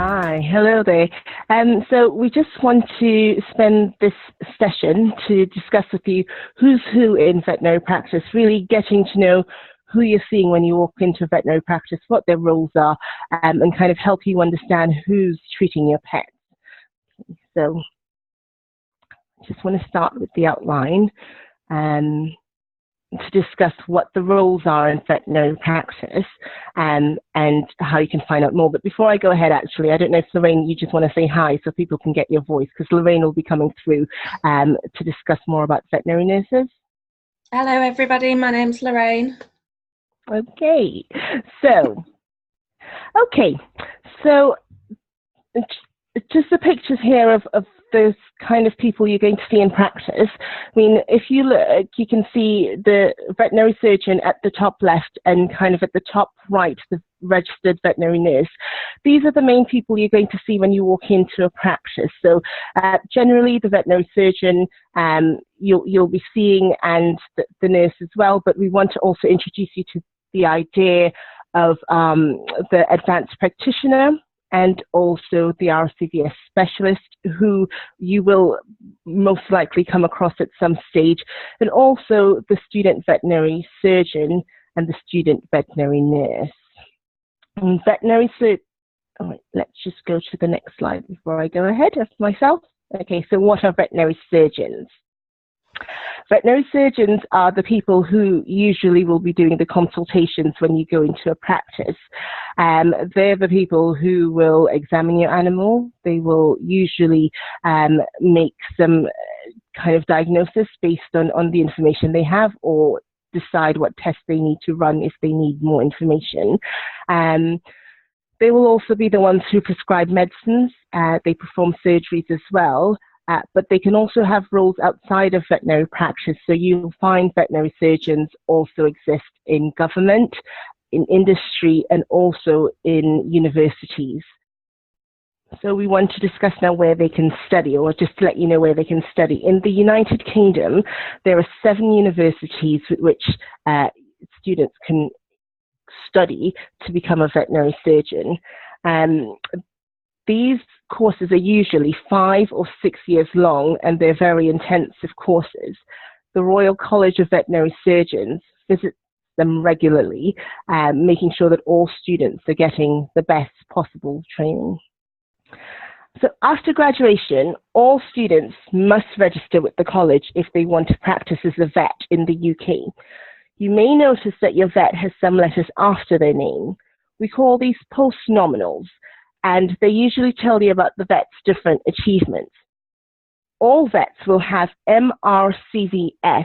Hi, hello there. So we just want to spend this session to discuss with you who's who in veterinary practice, really getting to know who you're seeing when you walk into veterinary practice, what their roles are, and kind of help you understand who's treating your pets. So I just want to start with the outline. To discuss what the roles are in veterinary practice and how you can find out more. But before I go ahead, actually, I don't know if Lorraine, you just want to say hi so people can get your voice, because Lorraine will be coming through to discuss more about veterinary nurses. Hello everybody, my name's Lorraine. Okay, so just the pictures here of those kind of people you're going to see in practice. I mean, if you look, you can see the veterinary surgeon at the top left and kind of at the top right, the registered veterinary nurse. These are the main people you're going to see when you walk into a practice. So generally the veterinary surgeon you'll be seeing, and the nurse as well, but we want to also introduce you to the idea of the advanced practitioner, and also the RCVS specialist, who you will most likely come across at some stage, and also the student veterinary surgeon and the student veterinary nurse. And let's just go to the next slide before I go ahead of myself. Okay, so what are veterinary surgeons? Veterinary surgeons are the people who usually will be doing the consultations when you go into a practice. They're the people who will examine your animal. They will usually make some kind of diagnosis based on the information they have, or decide what tests they need to run if they need more information. They will also be the ones who prescribe medicines. They perform surgeries as well. But they can also have roles outside of veterinary practice. So you'll find veterinary surgeons also exist in government, in industry, and also in universities. So we want to discuss now where they can study, or just to let you know where they can study. In the United Kingdom, there are 7 universities with which students can study to become a veterinary surgeon. These courses are usually 5 or 6 years long, and they're very intensive courses. The Royal College of Veterinary Surgeons visits them regularly, making sure that all students are getting the best possible training. So after graduation, all students must register with the college if they want to practice as a vet in the UK. You may notice that your vet has some letters after their name. We call these postnominals, and they usually tell you about the vet's different achievements. All vets will have MRCVS,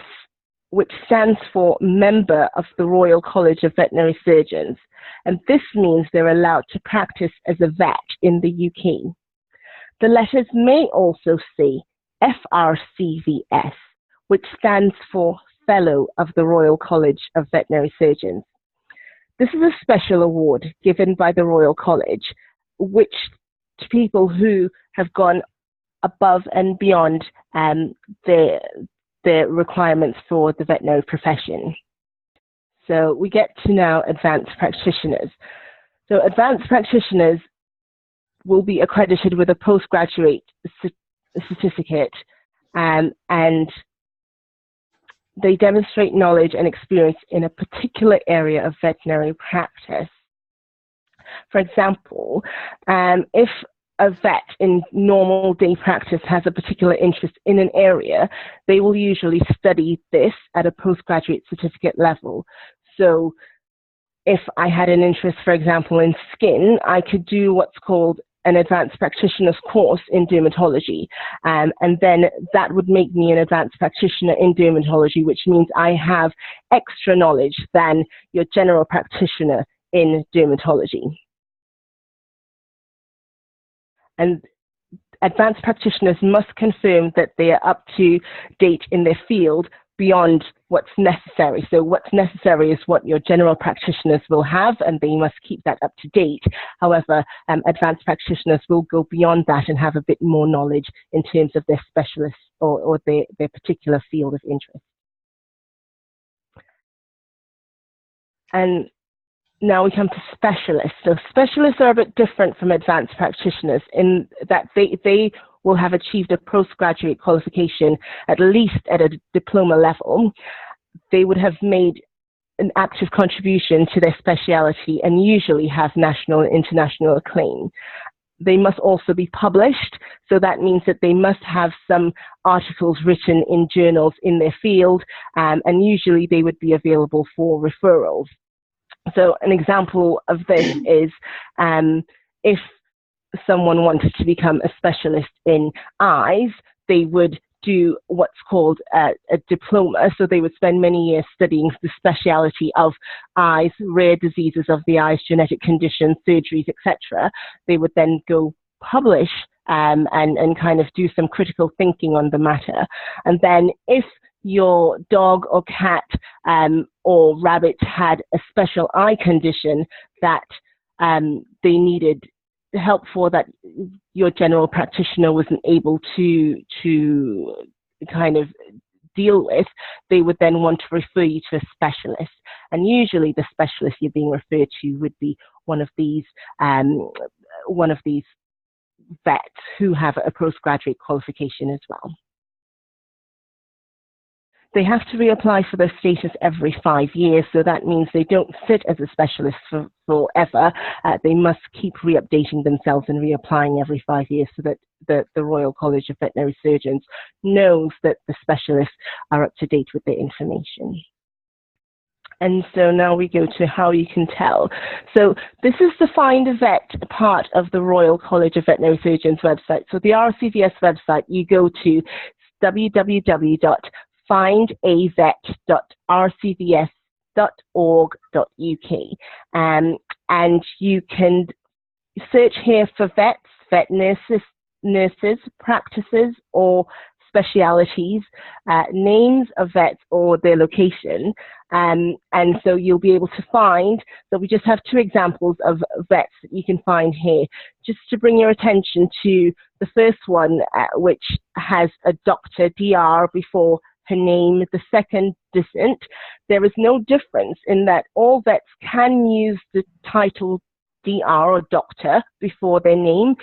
which stands for Member of the Royal College of Veterinary Surgeons, and this means they're allowed to practice as a vet in the UK. The letters may also say FRCVS, which stands for Fellow of the Royal College of Veterinary Surgeons. This is a special award given by the Royal College, which to people who have gone above and beyond the requirements for the veterinary profession. So we get to now advanced practitioners. So advanced practitioners will be accredited with a postgraduate certificate, and they demonstrate knowledge and experience in a particular area of veterinary practice. For example, if a vet in normal day practice has a particular interest in an area, they will usually study this at a postgraduate certificate level. So if I had an interest, for example, in skin, I could do what's called an advanced practitioner's course in dermatology. And then that would make me an advanced practitioner in dermatology, which means I have extra knowledge than your general practitioner in dermatology. And advanced practitioners must confirm that they are up to date in their field beyond what's necessary. So what's necessary is what your general practitioners will have, and they must keep that up to date. However, advanced practitioners will go beyond that and have a bit more knowledge in terms of their specialist or their particular field of interest. And now we come to specialists. So specialists are a bit different from advanced practitioners in that they will have achieved a postgraduate qualification, at least at a diploma level. They would have made an active contribution to their speciality and usually have national and international acclaim. They must also be published, so that means that they must have some articles written in journals in their field, and usually they would be available for referrals. So an example of this is if someone wanted to become a specialist in eyes, they would do what's called a diploma. So they would spend many years studying the speciality of eyes, rare diseases of the eyes, genetic conditions, surgeries, etc. They would then go publish and kind of do some critical thinking on the matter. And then if your dog or cat or rabbit had a special eye condition that they needed help for, that your general practitioner wasn't able to kind of deal with, they would then want to refer you to a specialist. And usually the specialist you're being referred to would be one of these vets who have a postgraduate qualification as well. They have to reapply for their status every 5 years, so that means they don't sit as a specialist forever. They must keep re-updating themselves and reapplying every 5 years so that the Royal College of Veterinary Surgeons knows that the specialists are up to date with their information. And so now we go to how you can tell. So this is the Find a Vet part of the Royal College of Veterinary Surgeons website. So the RCVS website, you go to www.findavet.rcvs.org.uk, and you can search here for vets, vet nurses, practices, or specialities, names of vets or their location, and so you'll be able to find. So we just have two examples of vets that you can find here, just to bring your attention to the first one, which has a Dr. DR before her name. The second doesn't. There is no difference in that all vets can use the title DR or doctor before their name,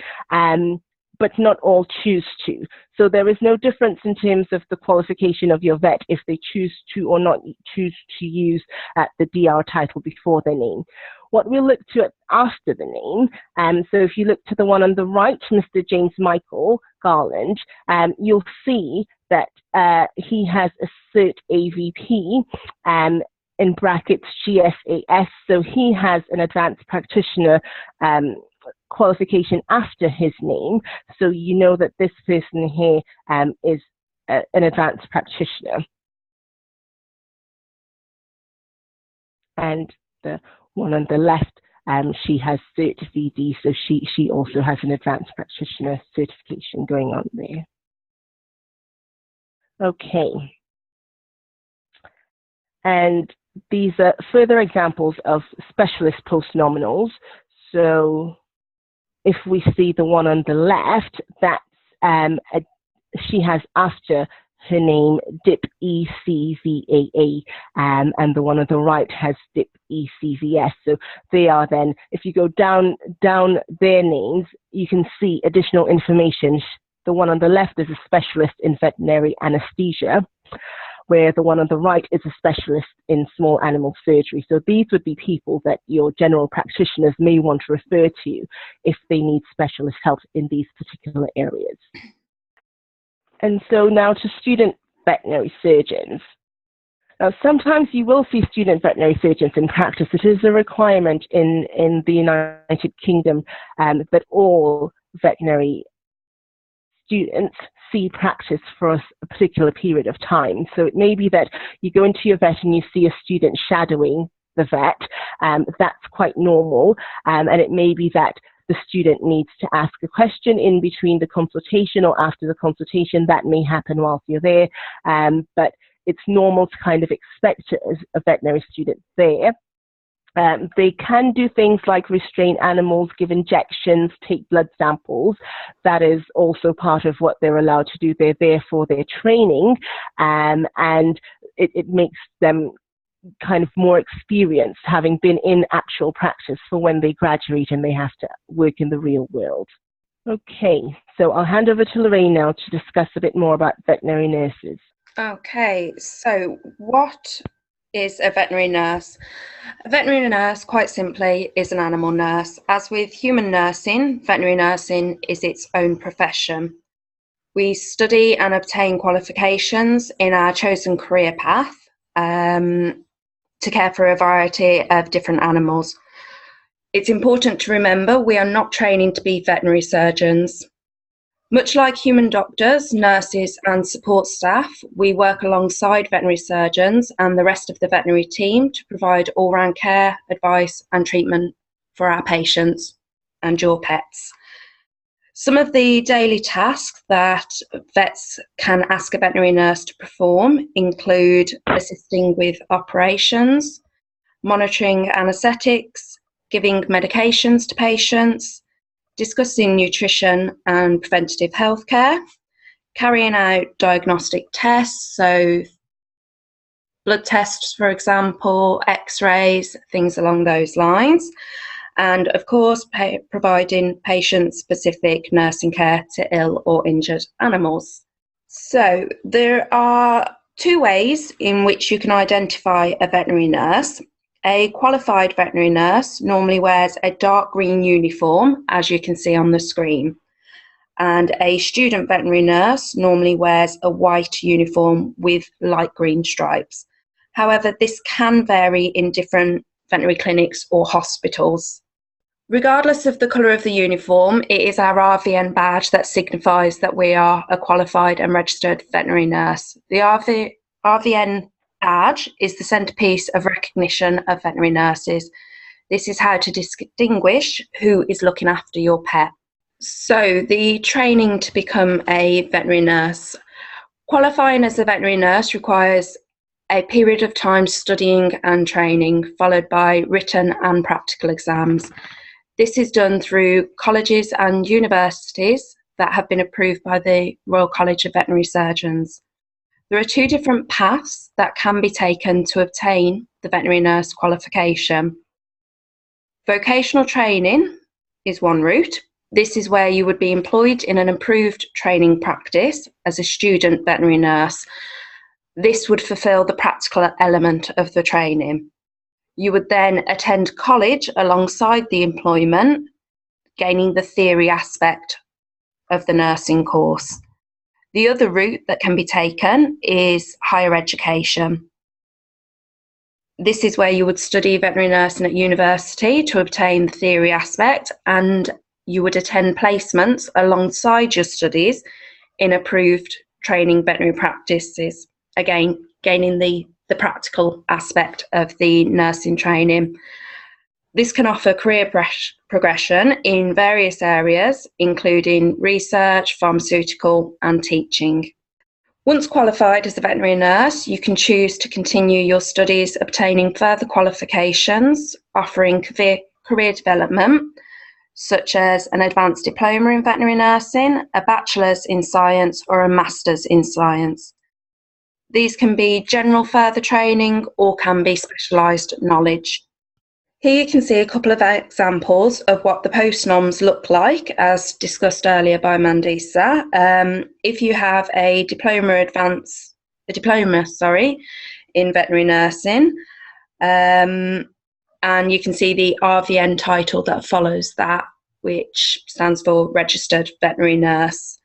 but not all choose to. So there is no difference in terms of the qualification of your vet if they choose to or not choose to use the DR title before their name. What we'll look to after the name, so if you look to the one on the right, Mr. James Michael Garland, you'll see that he has a Cert AVP, in brackets GSAS, so he has an advanced practitioner qualification after his name, so you know that this person here is an advanced practitioner. And the one on the left, she has Cert VD, so she also has an advanced practitioner certification going on there. Okay. And these are further examples of specialist postnominals. So if we see the one on the left, that's she has after her name DIP ECVAA, and the one on the right has DIP ECVS. So they are then, if you go down their names, you can see additional information. The one on the left is a specialist in veterinary anesthesia, where the one on the right is a specialist in small animal surgery. So these would be people that your general practitioners may want to refer to if they need specialist help in these particular areas. And so now to student veterinary surgeons. Now, sometimes you will see student veterinary surgeons in practice. It is a requirement in the United Kingdom that all veterinary students see practice for a particular period of time. So it may be that you go into your vet and you see a student shadowing the vet. That's quite normal. And it may be that the student needs to ask a question in between the consultation or after the consultation. That may happen whilst you're there. But it's normal to kind of expect a veterinary student there. They can do things like restrain animals, give injections, take blood samples. That is also part of what they're allowed to do. They're there for their training, and it makes them kind of more experienced, having been in actual practice for when they graduate and they have to work in the real world. Okay, so I'll hand over to Lorraine now to discuss a bit more about veterinary nurses. Okay, so what is a veterinary nurse? A veterinary nurse, quite simply, is an animal nurse. As with human nursing, veterinary nursing is its own profession. We study and obtain qualifications in our chosen career path to care for a variety of different animals. It's important to remember we are not training to be veterinary surgeons. Much like human doctors, nurses and support staff, we work alongside veterinary surgeons and the rest of the veterinary team to provide all-round care, advice and treatment for our patients and your pets. Some of the daily tasks that vets can ask a veterinary nurse to perform include assisting with operations, monitoring anaesthetics, giving medications to patients, discussing nutrition and preventative healthcare, carrying out diagnostic tests, so blood tests, for example, x-rays, things along those lines, and of course providing patient-specific nursing care to ill or injured animals. So there are two ways in which you can identify a veterinary nurse. A qualified veterinary nurse normally wears a dark green uniform, as you can see on the screen, and a student veterinary nurse normally wears a white uniform with light green stripes. However, this can vary in different veterinary clinics or hospitals. Regardless of the colour of the uniform, it is our RVN badge that signifies that we are a qualified and registered veterinary nurse. The RVN badge is the centrepiece of recognition of veterinary nurses. This is how to distinguish who is looking after your pet. So the training to become a veterinary nurse. Qualifying as a veterinary nurse requires a period of time studying and training, followed by written and practical exams. This is done through colleges and universities that have been approved by the Royal College of Veterinary Surgeons. There are two different paths that can be taken to obtain the veterinary nurse qualification. Vocational training is one route. This is where you would be employed in an approved training practice as a student veterinary nurse. This would fulfil the practical element of the training. You would then attend college alongside the employment, gaining the theory aspect of the nursing course. The other route that can be taken is higher education. This is where you would study veterinary nursing at university to obtain the theory aspect, and you would attend placements alongside your studies in approved training veterinary practices, again gaining the practical aspect of the nursing training. This can offer career progression in various areas, including research, pharmaceutical, and teaching. Once qualified as a veterinary nurse, you can choose to continue your studies, obtaining further qualifications, offering career development, such as an advanced diploma in veterinary nursing, a bachelor's in science, or a master's in science. These can be general further training or can be specialised knowledge. Here you can see a couple of examples of what the post-noms look like, as discussed earlier by Mandisa. If you have a diploma in veterinary nursing, and you can see the RVN title that follows that, which stands for Registered Veterinary Nurse.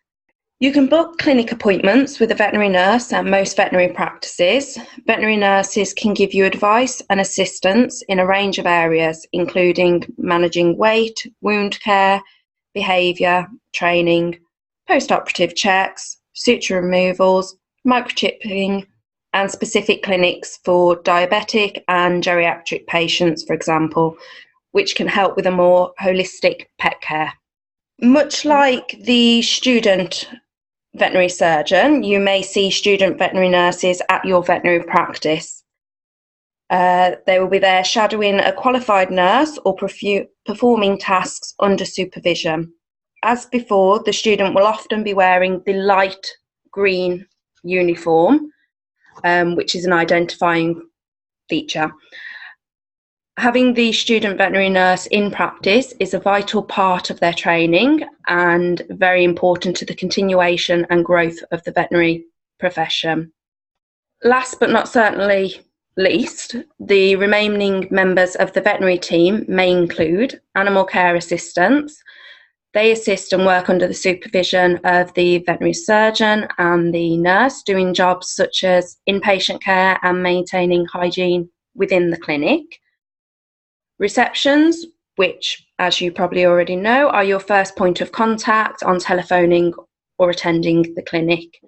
You can book clinic appointments with a veterinary nurse at most veterinary practices. Veterinary nurses can give you advice and assistance in a range of areas, including managing weight, wound care, behaviour, training, post-operative checks, suture removals, microchipping, and specific clinics for diabetic and geriatric patients, for example, which can help with a more holistic pet care. Much like the student veterinary surgeon, you may see student veterinary nurses at your veterinary practice. They will be there shadowing a qualified nurse or performing tasks under supervision. As before, the student will often be wearing the light green uniform, which is an identifying feature. Having the student veterinary nurse in practice is a vital part of their training and very important to the continuation and growth of the veterinary profession. Last but not certainly least, the remaining members of the veterinary team may include animal care assistants. They assist and work under the supervision of the veterinary surgeon and the nurse, doing jobs such as inpatient care and maintaining hygiene within the clinic. Receptions, which, as you probably already know, are your first point of contact on telephoning or attending the clinic.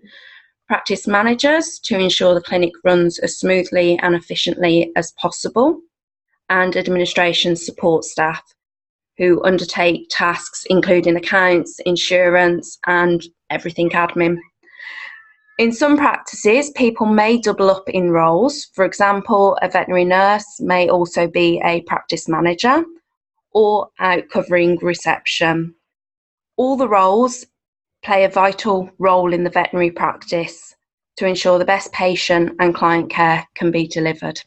Practice managers, to ensure the clinic runs as smoothly and efficiently as possible. And administration support staff, who undertake tasks including accounts, insurance, and everything admin. In some practices, people may double up in roles. For example, a veterinary nurse may also be a practice manager or out covering reception. All the roles play a vital role in the veterinary practice to ensure the best patient and client care can be delivered.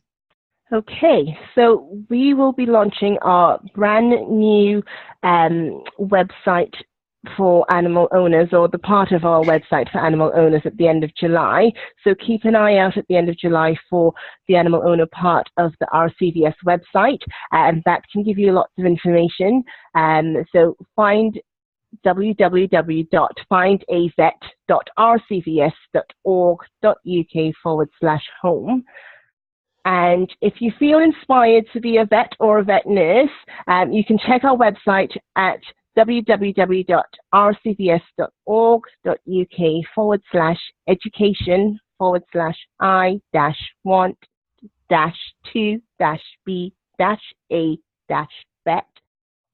Okay, so we will be launching our brand new website for animal owners, or the part of our website for animal owners, at the end of July. So keep an eye out at the end of July for the animal owner part of the RCVS website, and that can give you lots of information. So find www.findavet.rcvs.org.uk/home. And if you feel inspired to be a vet or a vet nurse, you can check our website at www.rcvs.org.uk/education/I-1-2-B-A-vet,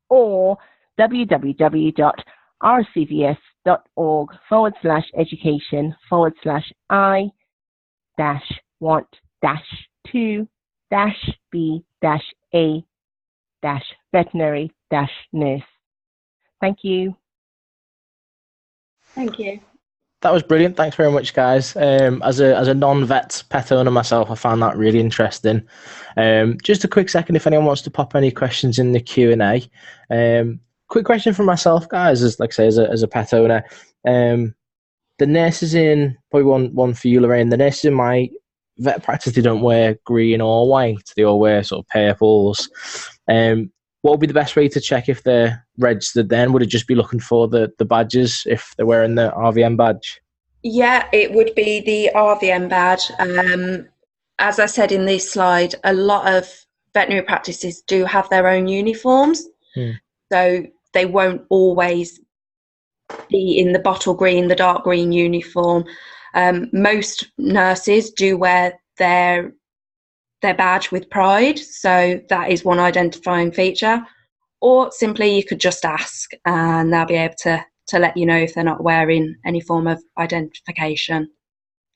or www.rcvs.org/I-want-2-B-A-veterinary-nurse. Thank you. Thank you. That was brilliant. Thanks very much, guys. As a non-vet pet owner myself, I found that really interesting. Just a quick second, if anyone wants to pop any questions in the Q&A. Quick question for myself, guys, as like I say, as a pet owner. The nurses in, probably one for you, Lorraine, the nurses in my vet practice, they don't wear green or white. They all wear sort of purples. What would be the best way to check if they're registered then? Would it just be looking for the badges if they're wearing the RVM badge? Yeah, it would be the RVM badge. As I said in this slide, a lot of veterinary practices do have their own uniforms. So they won't always be in the bottle green, the dark green uniform. Most nurses do wear their badge with pride, so that is one identifying feature. Or simply you could just ask and they'll be able to let you know if they're not wearing any form of identification.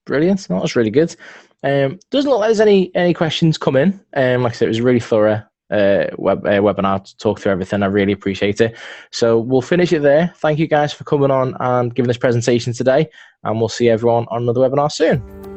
Brilliant. That was really good. Doesn't look like there's any questions come in. Like I said, it was a really thorough webinar to talk through everything. I really appreciate it. So we'll finish it there. Thank you guys for coming on and giving this presentation today, and we'll see everyone on another webinar soon.